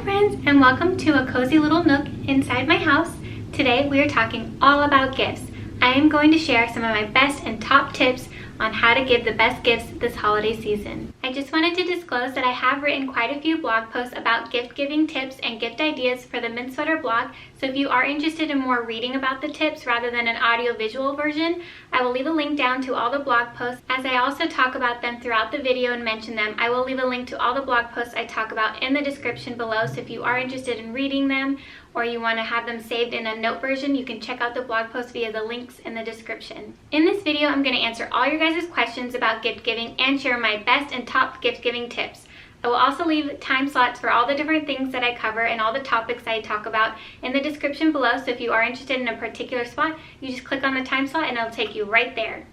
friends, and welcome to a cozy little nook inside my house. Today we are talking all about gifts. I am going to share some of my best and top tips on how to give the best gifts this holiday season. I just wanted to disclose that I have written quite a few blog posts about gift giving tips and gift ideas for the Mint Sweater blog, so if you are interested in more reading about the tips rather than an audio-visual version, I will leave a link down to all the blog posts. As I also talk about them throughout the video and mention them, I will leave a link to all the blog posts I talk about in the description below, so if you are interested in reading them or you want to have them saved in a note version, you can check out the blog post via the links in the description. In this video, I'm going to answer all your guys' questions about gift giving and share my best and top gift giving tips. I will also leave time slots for all the different things that I cover and all the topics I talk about in the description below, so if you are interested in a particular spot, you just click on the time slot and it'll take you right there.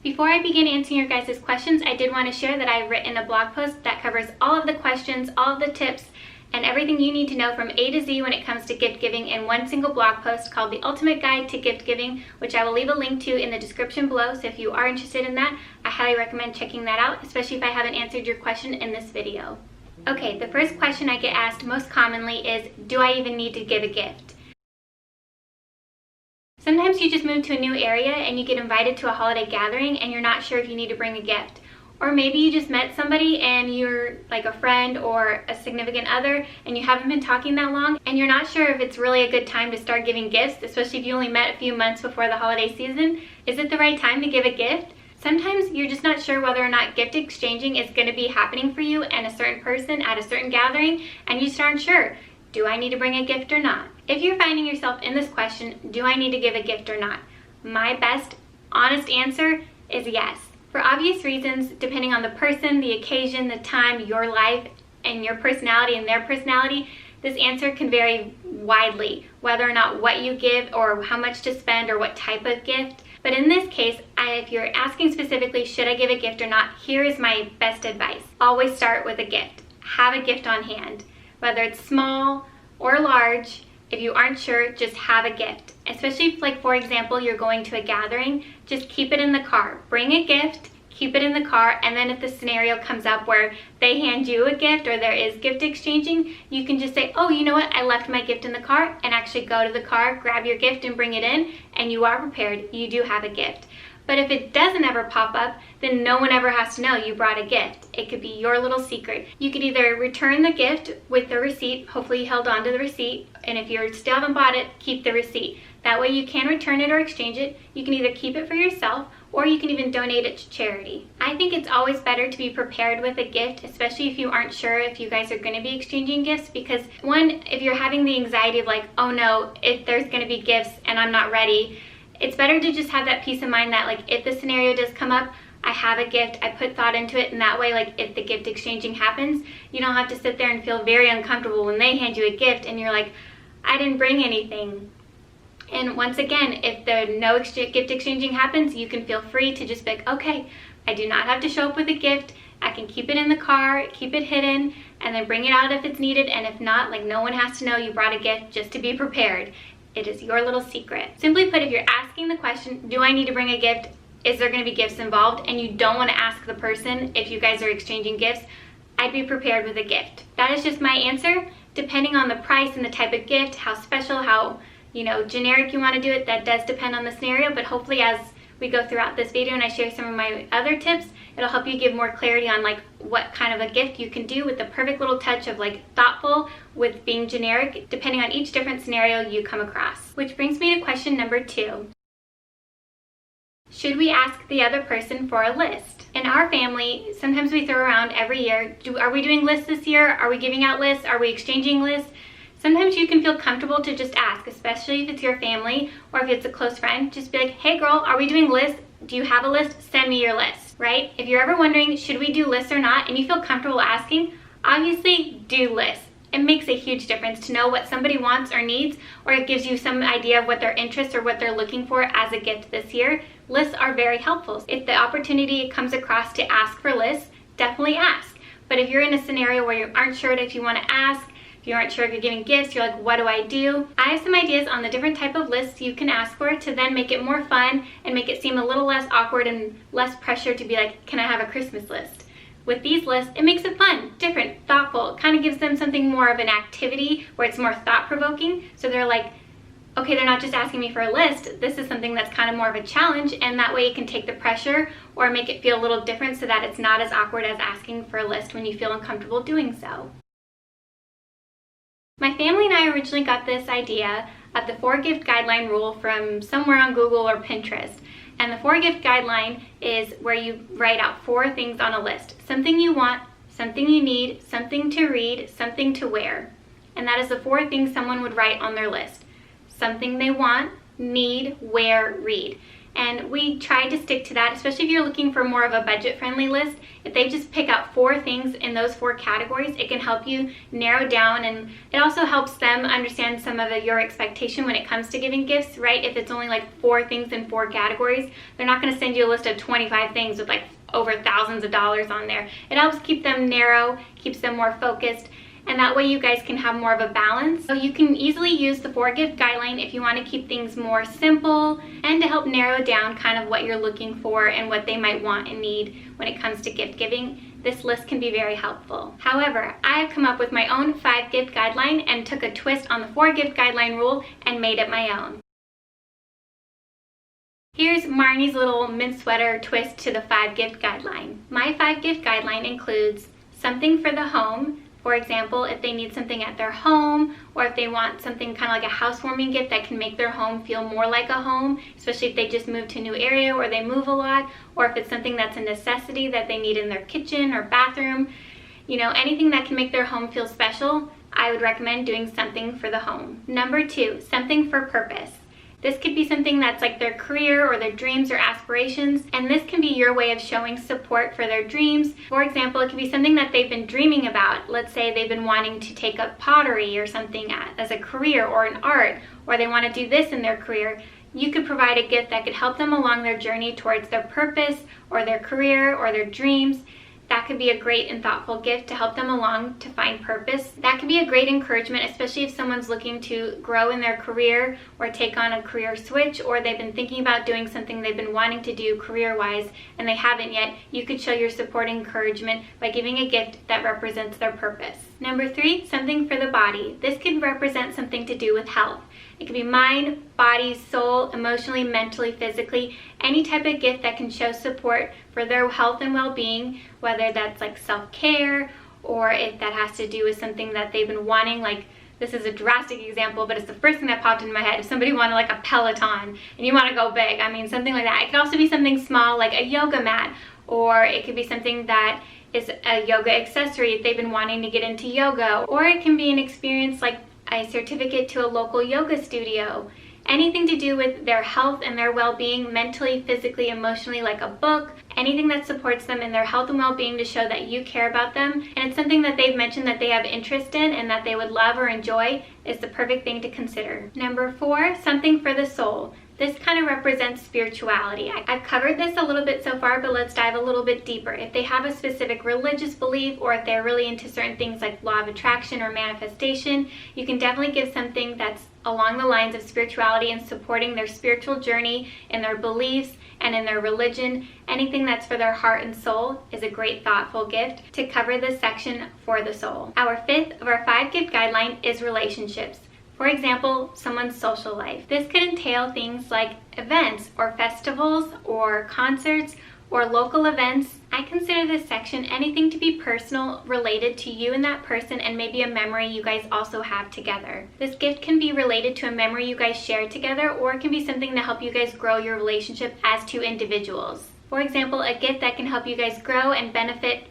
Before I begin answering your guys' questions, I did want to share that I've written a blog post that covers all of the questions, all of the tips, and everything you need to know from A to Z when it comes to gift giving in one single blog post called The Ultimate Guide to Gift Giving, which I will leave a link to in the description below, so if you are interested in that, I highly recommend checking that out, especially if I haven't answered your question in this video. Okay, the first question I get asked most commonly is, do I even need to give a gift? Sometimes you just move to a new area and you get invited to a holiday gathering and you're not sure if you need to bring a gift. Or maybe you just met somebody and you're like a friend or a significant other and you haven't been talking that long and you're not sure if it's really a good time to start giving gifts, especially if you only met a few months before the holiday season. Is it the right time to give a gift? Sometimes you're just not sure whether or not gift exchanging is going to be happening for you and a certain person at a certain gathering, and you just aren't sure. Do I need to bring a gift or not? If you're finding yourself in this question, do I need to give a gift or not? My best, honest answer is yes. For obvious reasons, depending on the person, the occasion, the time, your life, and your personality and their personality, this answer can vary widely, whether or not what you give or how much to spend or what type of gift. But in this case, if you're asking specifically, should I give a gift or not, here is my best advice. Always start with a gift. Have a gift on hand. Whether it's small or large, if you aren't sure, just have a gift. Especially if, like, for example, you're going to a gathering, just keep it in the car. Bring a gift, keep it in the car, and then if the scenario comes up where they hand you a gift or there is gift exchanging, you can just say, oh, you know what, I left my gift in the car, and actually go to the car, grab your gift and bring it in, and you are prepared. You do have a gift. But if it doesn't ever pop up, then no one ever has to know you brought a gift. It could be your little secret. You could either return the gift with the receipt, hopefully you held on to the receipt, and if you still haven't bought it, keep the receipt. That way you can return it or exchange it. You can either keep it for yourself or you can even donate it to charity. I think it's always better to be prepared with a gift, especially if you aren't sure if you guys are going to be exchanging gifts, because one, if you're having the anxiety of like, oh no, if there's going to be gifts and I'm not ready, it's better to just have that peace of mind that, like, if the scenario does come up, I have a gift, I put thought into it, and that way, like, if the gift exchanging happens, you don't have to sit there and feel very uncomfortable when they hand you a gift and you're like, I didn't bring anything. And once again, if no gift exchanging happens, you can feel free to just be like, okay, I do not have to show up with a gift, I can keep it in the car, keep it hidden, and then bring it out if it's needed, and if not, like, no one has to know you brought a gift, just to be prepared. It is your little secret. Simply put, if you're asking the question, do I need to bring a gift? Is there going to be gifts involved? And you don't want to ask the person if you guys are exchanging gifts, I'd be prepared with a gift. That is just my answer. Depending on the price and the type of gift, how special, how, generic you want to do it, that does depend on the scenario, but hopefully as we go throughout this video and I share some of my other tips, it'll help you give more clarity on like what kind of a gift you can do with the perfect little touch of like thoughtful with being generic, depending on each different scenario you come across. Which brings me to question number 2. Should we ask the other person for a list? In our family, sometimes we throw around every year, are we doing lists this year? Are we giving out lists? Are we exchanging lists? Sometimes you can feel comfortable to just ask, especially if it's your family or if it's a close friend. Just be like, hey girl, are we doing lists? Do you have a list? Send me your list, right? If you're ever wondering, should we do lists or not, and you feel comfortable asking, obviously do lists. It makes a huge difference to know what somebody wants or needs, or it gives you some idea of what their interests or what they're looking for as a gift this year. Lists are very helpful. If the opportunity comes across to ask for lists, definitely ask. But if you're in a scenario where you aren't sure if you want to ask, if you aren't sure if you're giving gifts, you're like, what do I do? I have some ideas on the different type of lists you can ask for to then make it more fun and make it seem a little less awkward and less pressure to be like, can I have a Christmas list? With these lists, it makes it fun, different, thoughtful. It kind of gives them something more of an activity where it's more thought-provoking. So they're like, okay, they're not just asking me for a list. This is something that's kind of more of a challenge, and that way you can take the pressure or make it feel a little different so that it's not as awkward as asking for a list when you feel uncomfortable doing so. My family and I originally got this idea of the 4-gift guideline rule from somewhere on Google or Pinterest. And the 4-gift guideline is where you write out 4 things on a list. Something you want, something you need, something to read, something to wear. And that is the 4 things someone would write on their list. Something they want, need, wear, read. And we tried to stick to that, especially if you're looking for more of a budget-friendly list. If they just pick out 4 things in those 4 categories, it can help you narrow down, and it also helps them understand some of your expectation when it comes to giving gifts, right? If it's only like 4 things in 4 categories, they're not going to send you a list of 25 things with like over thousands of dollars on there. It helps keep them narrow, keeps them more focused, and that way you guys can have more of a balance. So you can easily use the 4-gift guideline if you want to keep things more simple and to help narrow down kind of what you're looking for and what they might want and need when it comes to gift giving. This list can be very helpful. However, I've come up with my own 5-gift guideline and took a twist on the 4-gift guideline rule and made it my own. Here's Marnie's little mint sweater twist to the 5-gift guideline. My 5-gift guideline includes something for the home. For example, if they need something at their home, or if they want something kind of like a housewarming gift that can make their home feel more like a home, especially if they just move to a new area or they move a lot, or if it's something that's a necessity that they need in their kitchen or bathroom, you know, anything that can make their home feel special, I would recommend doing something for the home. Number 2, something for purpose. This could be something that's like their career or their dreams or aspirations, and this can be your way of showing support for their dreams. For example, it could be something that they've been dreaming about. Let's say they've been wanting to take up pottery or something as a career or an art, or they want to do this in their career. You could provide a gift that could help them along their journey towards their purpose or their career or their dreams. That could be a great and thoughtful gift to help them along to find purpose. That could be a great encouragement, especially if someone's looking to grow in their career or take on a career switch, or they've been thinking about doing something they've been wanting to do career-wise and they haven't yet. You could show your support and encouragement by giving a gift that represents their purpose. Number 3, something for the body. This could represent something to do with health. It could be mind, body, soul, emotionally, mentally, physically, any type of gift that can show support for their health and well-being, whether that's like self-care or if that has to do with something that they've been wanting. Like, this is a drastic example, but it's the first thing that popped into my head. If somebody wanted like a Peloton and you want to go big, I mean, something like that. It could also be something small like a yoga mat, or it could be something that is a yoga accessory if they've been wanting to get into yoga, or it can be an experience like a certificate to a local yoga studio. Anything to do with their health and their well-being, mentally, physically, emotionally, like a book, anything that supports them in their health and well-being to show that you care about them, and it's something that they've mentioned that they have interest in and that they would love or enjoy, is the perfect thing to consider. Number 4, something for the soul. This kind of represents spirituality. I've covered this a little bit so far, but let's dive a little bit deeper. If they have a specific religious belief, or if they're really into certain things like law of attraction or manifestation, you can definitely give something that's along the lines of spirituality and supporting their spiritual journey in their beliefs and in their religion. Anything that's for their heart and soul is a great thoughtful gift to cover this section for the soul. Our 5th of our 5-gift guideline is relationships. For example, someone's social life. This could entail things like events or festivals or concerts or local events. I consider this section anything to be personal, related to you and that person, and maybe a memory you guys also have together. This gift can be related to a memory you guys shared together, or it can be something to help you guys grow your relationship as 2 individuals. For example, a gift that can help you guys grow and benefit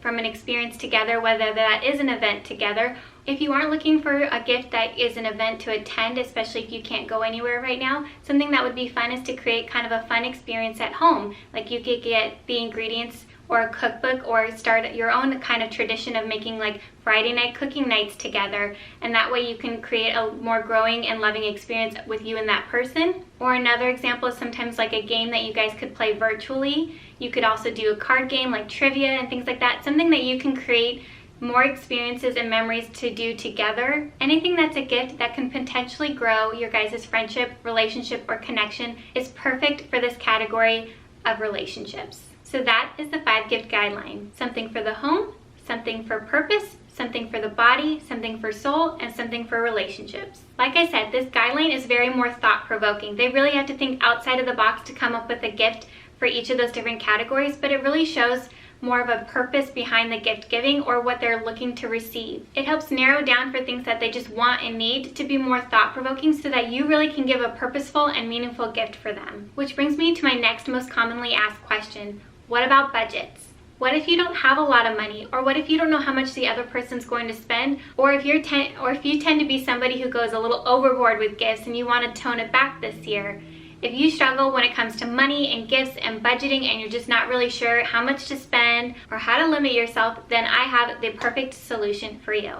from an experience together, whether that is an event together. If you aren't looking for a gift that is an event to attend, especially if you can't go anywhere right now, something that would be fun is to create kind of a fun experience at home. Like, you could get the ingredients or a cookbook, or start your own kind of tradition of making like Friday night cooking nights together, and that way you can create a more growing and loving experience with you and that person. Or another example is sometimes like a game that you guys could play virtually. You could also do a card game like trivia and things like that, something that you can create more experiences and memories to do together. Anything that's a gift that can potentially grow your guys' friendship, relationship, or connection is perfect for this category of relationships. So that is the 5-gift guideline. Something for the home, something for purpose, something for the body, something for soul, and something for relationships. Like I said, this guideline is very more thought-provoking. They really have to think outside of the box to come up with a gift for each of those different categories, but it really shows more of a purpose behind the gift giving or what they're looking to receive. It helps narrow down for things that they just want and need to be more thought-provoking so that you really can give a purposeful and meaningful gift for them. Which brings me to my next most commonly asked question. What about budgets? What if you don't have a lot of money? Or what if you don't know how much the other person's going to spend? Or if you tend to be somebody who goes a little overboard with gifts and you want to tone it back this year? If you struggle when it comes to money and gifts and budgeting and you're just not really sure how much to spend or how to limit yourself, then I have the perfect solution for you.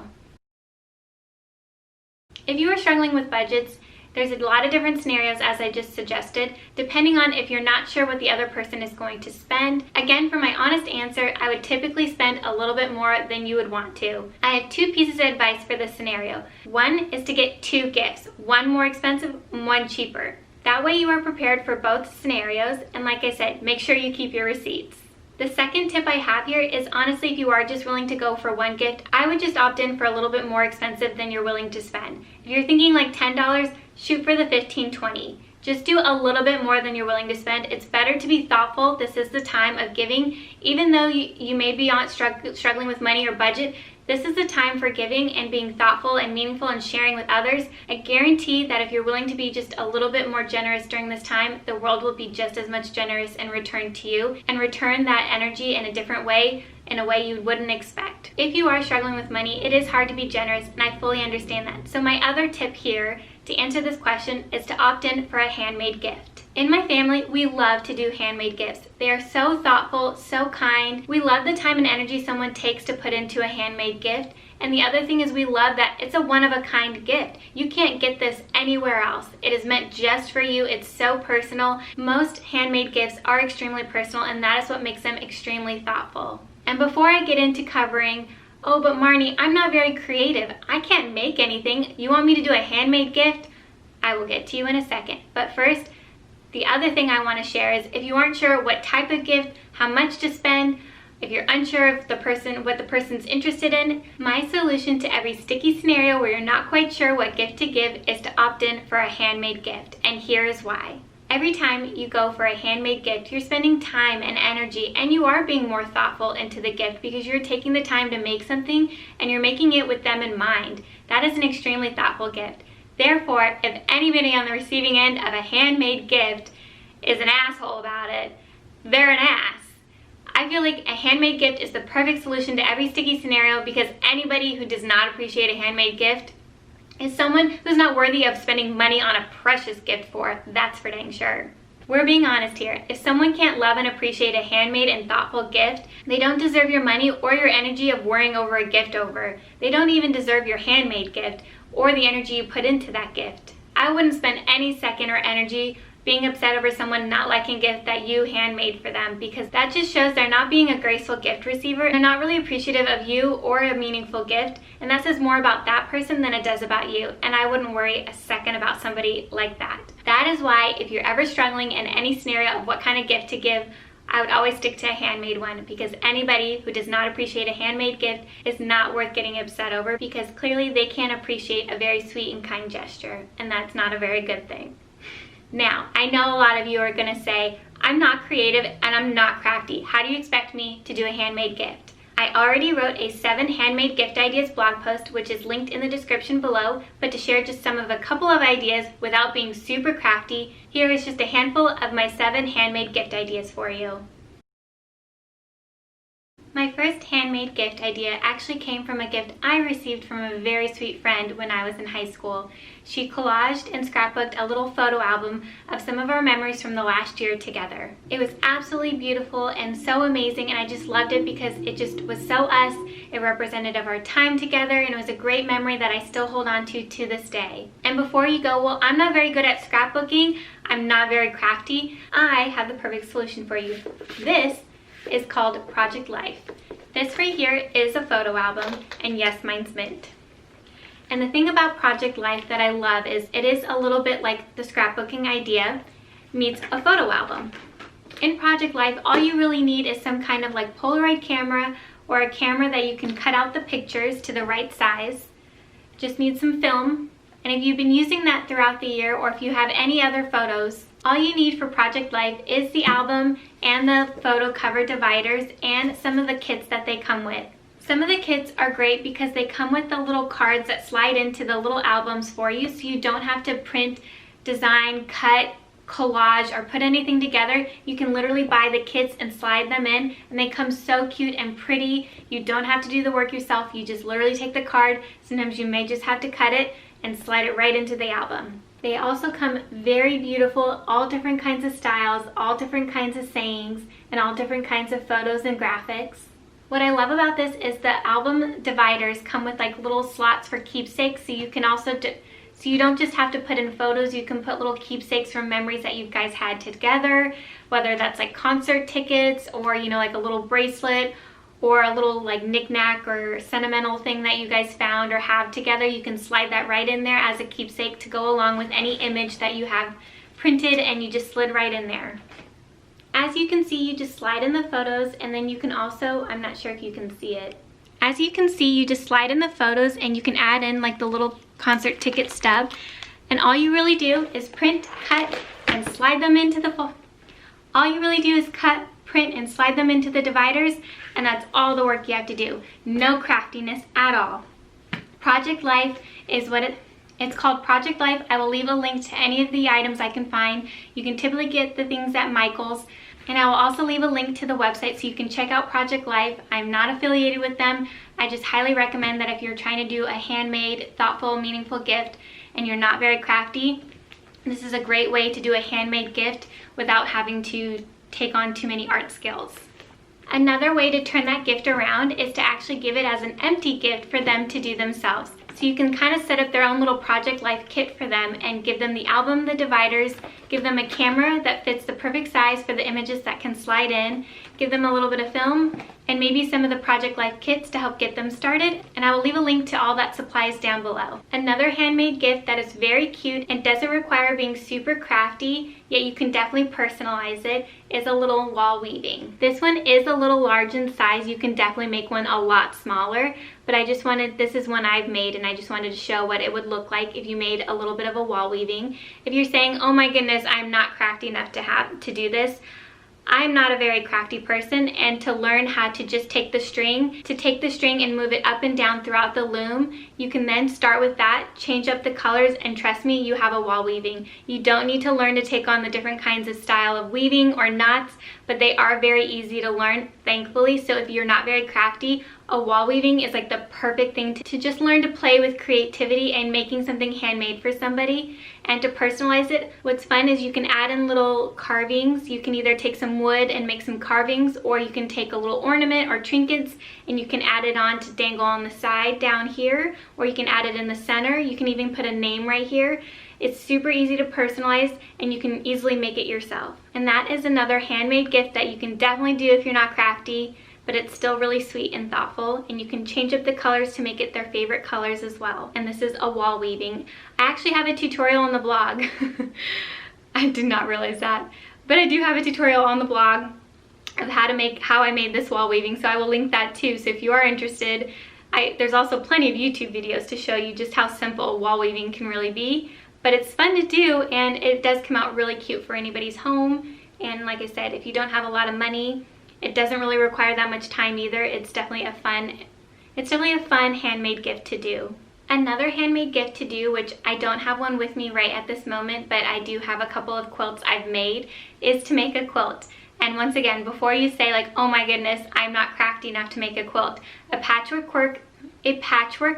If you are struggling with budgets, there's a lot of different scenarios, as I just suggested, depending on if you're not sure what the other person is going to spend. Again, for my honest answer, I would typically spend a little bit more than you would want to. I have 2 pieces of advice for this scenario. One is to get 2 gifts, one more expensive, one cheaper. That way you are prepared for both scenarios, and like I said, make sure you keep your receipts. The second tip I have here is honestly, if you are just willing to go for one gift, I would just opt in for a little bit more expensive than you're willing to spend. If you're thinking like $10, shoot for the $15, $20. Just do a little bit more than you're willing to spend. It's better to be thoughtful. This is the time of giving. Even though you may be struggling with money or budget, this is the time for giving and being thoughtful and meaningful and sharing with others. I guarantee that if you're willing to be just a little bit more generous during this time, the world will be just as much generous in return to you and return that energy in a different way, in a way you wouldn't expect. If you are struggling with money, it is hard to be generous, and I fully understand that. So my other tip here to answer this question is to opt in for a handmade gift. In my family, we love to do handmade gifts. They are so thoughtful, so kind. We love the time and energy someone takes to put into a handmade gift. And the other thing is we love that it's a one-of-a-kind gift. You can't get this anywhere else. It is meant just for you. It's so personal. Most handmade gifts are extremely personal, and that is what makes them extremely thoughtful. And before I get into covering, oh, but Marnie, I'm not very creative. I can't make anything. You want me to do a handmade gift? I will get to you in a second. But first, the other thing I want to share is if you aren't sure what type of gift, how much to spend, if you're unsure of what the person's interested in, my solution to every sticky scenario where you're not quite sure what gift to give is to opt in for a handmade gift. And here is why. Every time you go for a handmade gift, you're spending time and energy, and you are being more thoughtful into the gift because you're taking the time to make something and you're making it with them in mind. That is an extremely thoughtful gift. Therefore, if anybody on the receiving end of a handmade gift is an asshole about it, they're an ass. I feel like a handmade gift is the perfect solution to every sticky scenario because anybody who does not appreciate a handmade gift is someone who's not worthy of spending money on a precious gift for. That's for dang sure. We're being honest here. If someone can't love and appreciate a handmade and thoughtful gift, they don't deserve your money or your energy of worrying over a gift over. They don't even deserve your handmade gift or the energy you put into that gift. I wouldn't spend any second or energy being upset over someone not liking a gift that you handmade for them because that just shows they're not being a graceful gift receiver. They're not really appreciative of you or a meaningful gift, and that says more about that person than it does about you, and I wouldn't worry a second about somebody like that. That is why if you're ever struggling in any scenario of what kind of gift to give, I would always stick to a handmade one because anybody who does not appreciate a handmade gift is not worth getting upset over because clearly they can't appreciate a very sweet and kind gesture, and that's not a very good thing. Now, I know a lot of you are going to say, I'm not creative and I'm not crafty. How do you expect me to do a handmade gift? I already wrote a 7 handmade gift ideas blog post, which is linked in the description below, but to share just a couple of ideas without being super crafty, here is just a handful of my 7 handmade gift ideas for you. My first handmade gift idea actually came from a gift I received from a very sweet friend when I was in high school. She collaged and scrapbooked a little photo album of some of our memories from the last year together. It was absolutely beautiful and so amazing, and I just loved it because it just was so us. It represented of our time together, and it was a great memory that I still hold on to this day. And before you go, well, I'm not very good at scrapbooking, I'm not very crafty, I have the perfect solution for you. This is called Project Life. This right here is a photo album, and yes, mine's mint. And the thing about Project Life that I love is it is a little bit like the scrapbooking idea meets a photo album. In Project Life, all you really need is some kind of like Polaroid camera or a camera that you can cut out the pictures to the right size. Just need some film. And if you've been using that throughout the year, or if you have any other photos, all you need for Project Life is the album and the photo cover dividers and some of the kits that they come with. Some of the kits are great because they come with the little cards that slide into the little albums for you, so you don't have to print, design, cut, collage, or put anything together. You can literally buy the kits and slide them in, and they come so cute and pretty. You don't have to do the work yourself. You just literally take the card. Sometimes you may just have to cut it and slide it right into the album. They also come very beautiful, all different kinds of styles, all different kinds of sayings, and all different kinds of photos and graphics. What I love about this is the album dividers come with like little slots for keepsakes, so you can also so you don't just have to put in photos, you can put little keepsakes from memories that you guys had together, whether that's like concert tickets or, you know, like a little bracelet or a little like knick-knack or sentimental thing that you guys found or have together. You can slide that right in there as a keepsake to go along with any image that you have printed, and you just slid right in there. As you can see, you just slide in the photos, and then you can also, I'm not sure if you can see it. As you can see, you just slide in the photos and you can add in like the little concert ticket stub. And all you really do is print, cut, and slide them into the all you really do is cut, print, and slide them into the dividers, and that's all the work you have to do. No craftiness at all. Project Life is what it's called, Project Life. I will leave a link to any of the items I can find. You can typically get the things at Michael's. And I will also leave a link to the website so you can check out Project Life. I'm not affiliated with them. I just highly recommend that if you're trying to do a handmade, thoughtful, meaningful gift and you're not very crafty, this is a great way to do a handmade gift without having to take on too many art skills. Another way to turn that gift around is to actually give it as an empty gift for them to do themselves. So you can kind of set up their own little Project Life kit for them and give them the album, the dividers, give them a camera that fits the perfect size for the images that can slide in, give them a little bit of film, and maybe some of the Project Life kits to help get them started. And I will leave a link to all that supplies down below. Another handmade gift that is very cute and doesn't require being super crafty, yet you can definitely personalize it, is a little wall weaving. This one is a little large in size. You can definitely make one a lot smaller, but this is one I've made, and I just wanted to show what it would look like if you made a little bit of a wall weaving. If you're saying, oh my goodness, I'm not crafty enough to do this, I'm not a very crafty person, and to learn how to just take the string and move it up and down throughout the loom, you can then start with that, change up the colors, and trust me, you have a wall weaving. You don't need to learn to take on the different kinds of style of weaving or knots, but they are very easy to learn, thankfully. So if you're not very crafty, a wall weaving is like the perfect thing to just learn to play with creativity and making something handmade for somebody. And to personalize it, what's fun is you can add in little carvings. You can either take some wood and make some carvings, or you can take a little ornament or trinkets and you can add it on to dangle on the side down here, or you can add it in the center. You can even put a name right here. It's super easy to personalize, and you can easily make it yourself. And that is another handmade gift that you can definitely do if you're not crafty, but it's still really sweet and thoughtful, and you can change up the colors to make it their favorite colors as well. And this is a wall weaving. I actually have a tutorial on the blog. I did not realize that, but I do have a tutorial on the blog of how I made this wall weaving, so I will link that too. So if you are interested, there's also plenty of YouTube videos to show you just how simple wall weaving can really be. But it's fun to do, and it does come out really cute for anybody's home. And like I said, if you don't have a lot of money, it doesn't really require that much time either. It's definitely a fun handmade gift to do. Another handmade gift to do, which I don't have one with me right at this moment, but I do have a couple of quilts I've made, is to make a quilt. And once again, before you say like, oh my goodness, I'm not crafty enough to make a quilt, a patchwork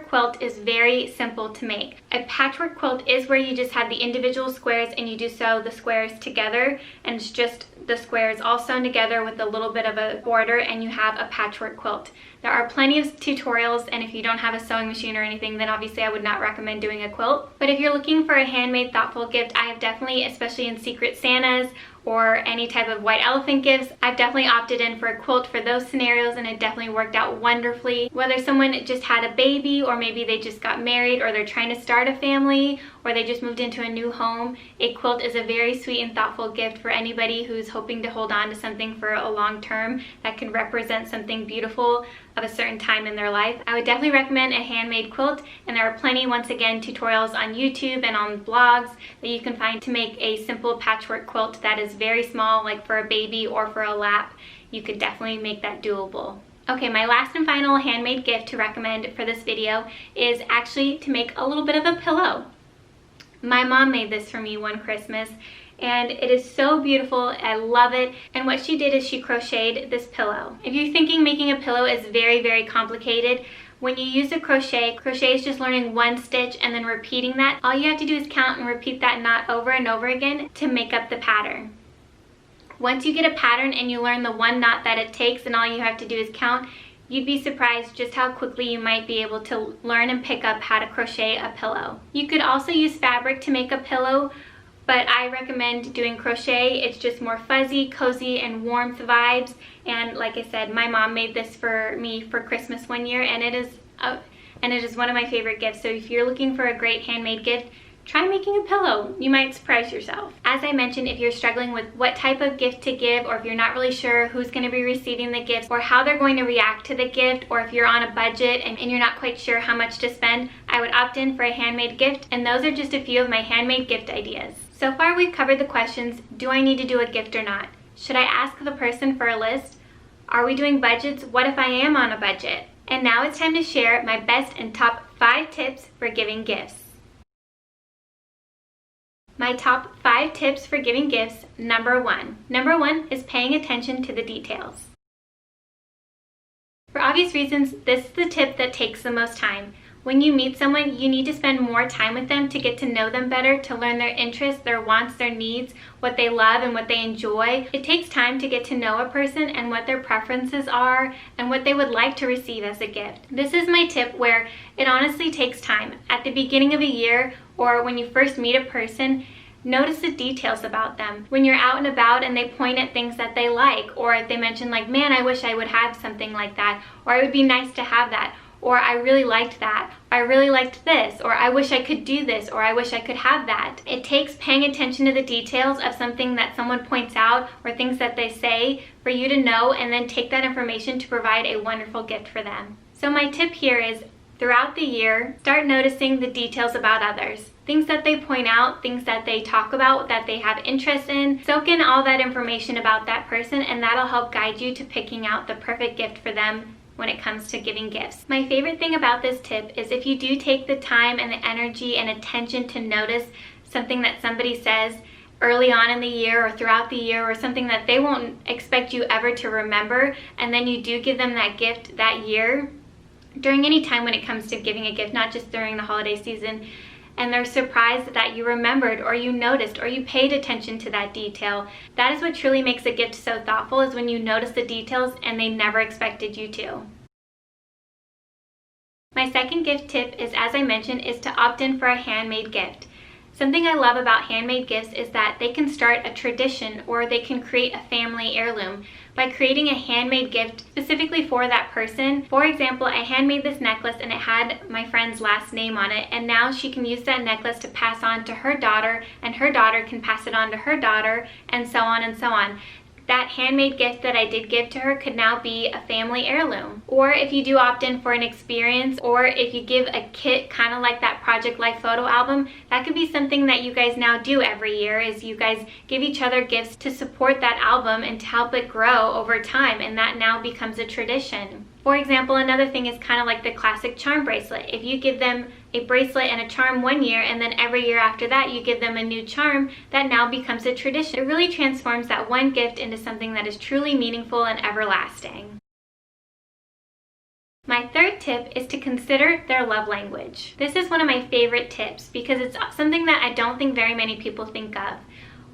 quilt is very simple to make. A patchwork quilt is where you just have the individual squares and you do sew the squares together, and it's just the squares all sewn together with a little bit of a border, and you have a patchwork quilt. There are plenty of tutorials, and if you don't have a sewing machine or anything, then obviously I would not recommend doing a quilt. But if you're looking for a handmade thoughtful gift, I have definitely, especially in Secret Santas or any type of white elephant gifts. I've definitely opted in for a quilt for those scenarios, and it definitely worked out wonderfully. Whether someone just had a baby, or maybe they just got married, or they're trying to start a family, or they just moved into a new home, a quilt is a very sweet and thoughtful gift for anybody who's hoping to hold on to something for a long term that can represent something beautiful of a certain time in their life. I would definitely recommend a handmade quilt, and there are plenty, once again, tutorials on YouTube and on blogs that you can find to make a simple patchwork quilt that is very small, like for a baby or for a lap. You could definitely make that doable. Okay, my last and final handmade gift to recommend for this video is actually to make a little bit of a pillow. My mom made this for me one Christmas, and it is so beautiful. I love it. And what she did is she crocheted this pillow. If you're thinking making a pillow is very, very complicated, when you use a crochet is just learning one stitch and then repeating that. All you have to do is count and repeat that knot over and over again to make up the pattern. Once you get a pattern and you learn the one knot that it takes and all you have to do is count, you'd be surprised just how quickly you might be able to learn and pick up how to crochet a pillow. You could also use fabric to make a pillow, but I recommend doing crochet. It's just more fuzzy, cozy, and warmth vibes. And like I said, my mom made this for me for Christmas one year, and it is one of my favorite gifts. So if you're looking for a great handmade gift, try making a pillow. You might surprise yourself. As I mentioned, if you're struggling with what type of gift to give, or if you're not really sure who's going to be receiving the gifts or how they're going to react to the gift, or if you're on a budget and you're not quite sure how much to spend, I would opt in for a handmade gift. And those are just a few of my handmade gift ideas. So far we've covered the questions: do I need to do a gift or not? Should I ask the person for a list? Are we doing budgets? What if I am on a budget? And now it's time to share my best and top 5 tips for giving gifts. My top 5 tips for giving gifts, number 1. Number 1 is paying attention to the details. For obvious reasons, this is the tip that takes the most time. When you meet someone, you need to spend more time with them to get to know them better, to learn their interests, their wants, their needs, what they love and what they enjoy. It takes time to get to know a person and what their preferences are and what they would like to receive as a gift. This is my tip where it honestly takes time. At the beginning of a year, or when you first meet a person, notice the details about them. When you're out and about and they point at things that they like, or they mention like, man, I wish I would have something like that, or it would be nice to have that, or I really liked that, or I really liked this, or I wish I could do this, or I wish I could have that. It takes paying attention to the details of something that someone points out or things that they say for you to know and then take that information to provide a wonderful gift for them. So my tip here is, throughout the year, start noticing the details about others. Things that they point out, things that they talk about, that they have interest in. Soak in all that information about that person, and that'll help guide you to picking out the perfect gift for them when it comes to giving gifts. My favorite thing about this tip is if you do take the time and the energy and attention to notice something that somebody says early on in the year or throughout the year, or something that they won't expect you ever to remember, and then you do give them that gift that year, during any time when it comes to giving a gift, not just during the holiday season, and they're surprised that you remembered or you noticed or you paid attention to that detail. That is what truly makes a gift so thoughtful, is when you notice the details and they never expected you to. My second gift tip is, as I mentioned, is to opt in for a handmade gift. Something I love about handmade gifts is that they can start a tradition, or they can create a family heirloom by creating a handmade gift specifically for that person. For example, I handmade this necklace and it had my friend's last name on it, and now she can use that necklace to pass on to her daughter, and her daughter can pass it on to her daughter, and so on and so on. That handmade gift that I did give to her could now be a family heirloom. Or if you do opt in for an experience, or if you give a kit kind of like that Project Life photo album, that could be something that you guys now do every year, is you guys give each other gifts to support that album and to help it grow over time, and that now becomes a tradition. For example, another thing is kind of like the classic charm bracelet. If you give them a bracelet and a charm one year, and then every year after that you give them a new charm, that now becomes a tradition. It really transforms that one gift into something that is truly meaningful and everlasting. My third tip is to consider their love language. This is one of my favorite tips because it's something that I don't think very many people think of.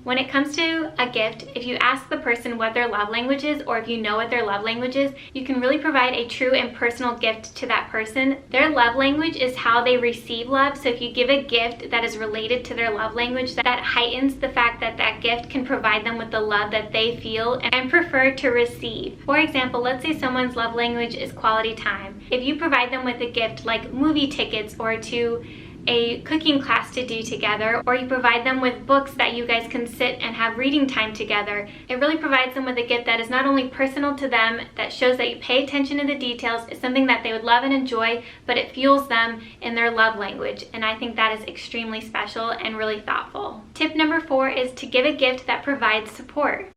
When it comes to a gift, if you ask the person what their love language is, or if you know what their love language is, you can really provide a true and personal gift to that person. Their love language is how they receive love, so if you give a gift that is related to their love language, that heightens the fact that that gift can provide them with the love that they feel and prefer to receive. For example, let's say someone's love language is quality time. If you provide them with a gift like movie tickets or to a cooking class to do together, or you provide them with books that you guys can sit and have reading time together, it really provides them with a gift that is not only personal to them, that shows that you pay attention to the details, it's something that they would love and enjoy, but it fuels them in their love language, and I think that is extremely special and really thoughtful. Tip number 4 is to give a gift that provides support.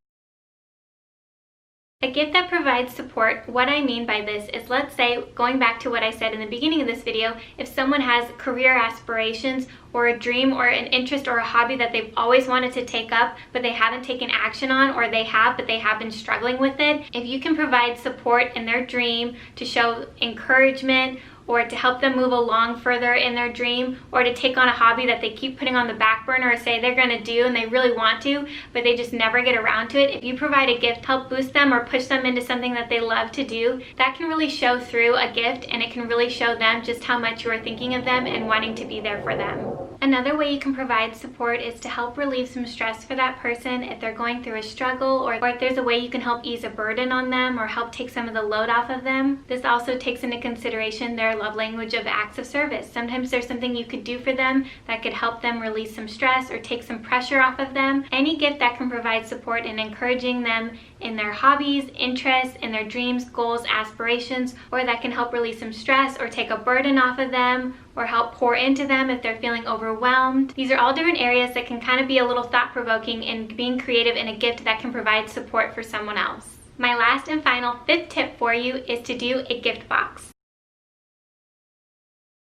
A gift that provides support, what I mean by this is, let's say, going back to what I said in the beginning of this video, if someone has career aspirations or a dream or an interest or a hobby that they've always wanted to take up but they haven't taken action on, or they have but they have been struggling with it, if you can provide support in their dream to show encouragement or to help them move along further in their dream, or to take on a hobby that they keep putting on the back burner or say they're going to do and they really want to, but they just never get around to it. If you provide a gift, help boost them or push them into something that they love to do, that can really show through a gift, and it can really show them just how much you are thinking of them and wanting to be there for them. Another way you can provide support is to help relieve some stress for that person if they're going through a struggle, or if there's a way you can help ease a burden on them or help take some of the load off of them. This also takes into consideration their love language of acts of service. Sometimes there's something you could do for them that could help them release some stress or take some pressure off of them. Any gift that can provide support and encouraging them in their hobbies, interests, in their dreams, goals, aspirations, or that can help release some stress or take a burden off of them, or help pour into them if they're feeling overwhelmed. These are all different areas that can kind of be a little thought-provoking and being creative in a gift that can provide support for someone else. My last and final 5th tip for you is to do a gift box.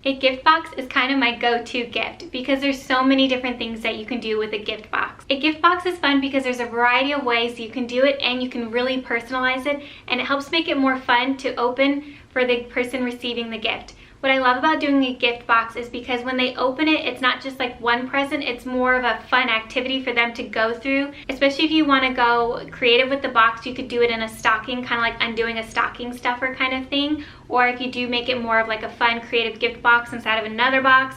A gift box is kind of my go-to gift because there's so many different things that you can do with a gift box. A gift box is fun because there's a variety of ways you can do it, and you can really personalize it, and it helps make it more fun to open for the person receiving the gift. What I love about doing a gift box is because when they open it, it's not just like one present, it's more of a fun activity for them to go through. Especially if you want to go creative with the box, you could do it in a stocking, kind of like undoing a stocking stuffer kind of thing. Or if you do make it more of like a fun creative gift box inside of another box.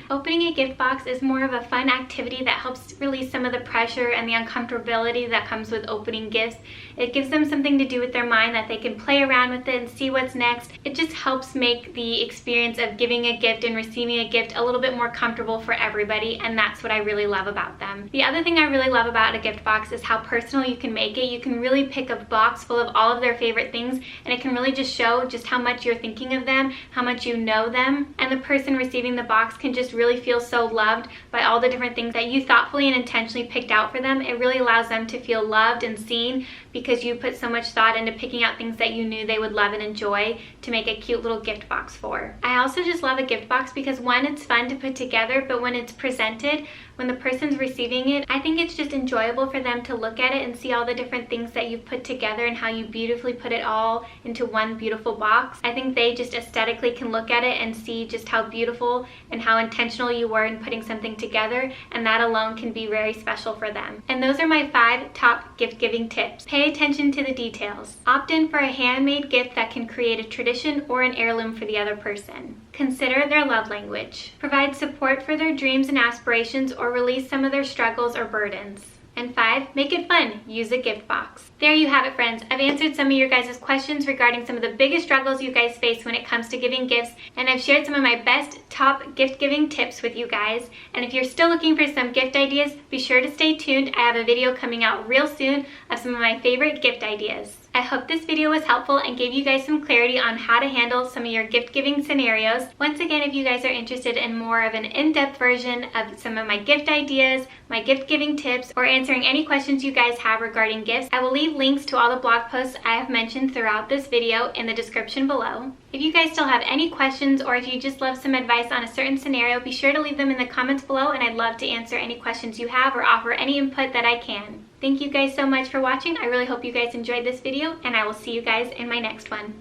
Opening a gift box is more of a fun activity that helps release some of the pressure and the uncomfortability that comes with opening gifts. It gives them something to do with their mind that they can play around with it and see what's next. It just helps make the experience of giving a gift and receiving a gift a little bit more comfortable for everybody, and that's what I really love about them. The other thing I really love about a gift box is how personal you can make it. You can really pick a box full of all of their favorite things, and it can really just show just how much you're thinking of them, how much you know them, and the person receiving the box can just really feel so loved by all the different things that you thoughtfully and intentionally picked out for them. It really allows them to feel loved and seen because you put so much thought into picking out things that you knew they would love and enjoy to make a cute little gift box for. I also just love a gift box because, one, it's fun to put together, but when it's presented, when the person's receiving it, I think it's just enjoyable for them to look at it and see all the different things that you've put together and how you beautifully put it all into one beautiful box. I think they just aesthetically can look at it and see just how beautiful and how intentional you were in putting something together, and that alone can be very special for them. And those are my 5 top gift giving tips. Pay attention to the details. Opt in for a handmade gift that can create a tradition or an heirloom for the other person. Consider their love language. Provide support for their dreams and aspirations, or release some of their struggles or burdens. And 5, make it fun. Use a gift box. There you have it, friends. I've answered some of your guys' questions regarding some of the biggest struggles you guys face when it comes to giving gifts, and I've shared some of my best top gift giving tips with you guys. And if you're still looking for some gift ideas, be sure to stay tuned. I have a video coming out real soon of some of my favorite gift ideas. I hope this video was helpful and gave you guys some clarity on how to handle some of your gift giving scenarios. Once again, if you guys are interested in more of an in-depth version of some of my gift ideas, my gift giving tips, or answering any questions you guys have regarding gifts, I will leave links to all the blog posts I have mentioned throughout this video in the description below. If you guys still have any questions, or if you just love some advice on a certain scenario, be sure to leave them in the comments below, and I'd love to answer any questions you have or offer any input that I can. Thank you guys so much for watching. I really hope you guys enjoyed this video, and I will see you guys in my next one.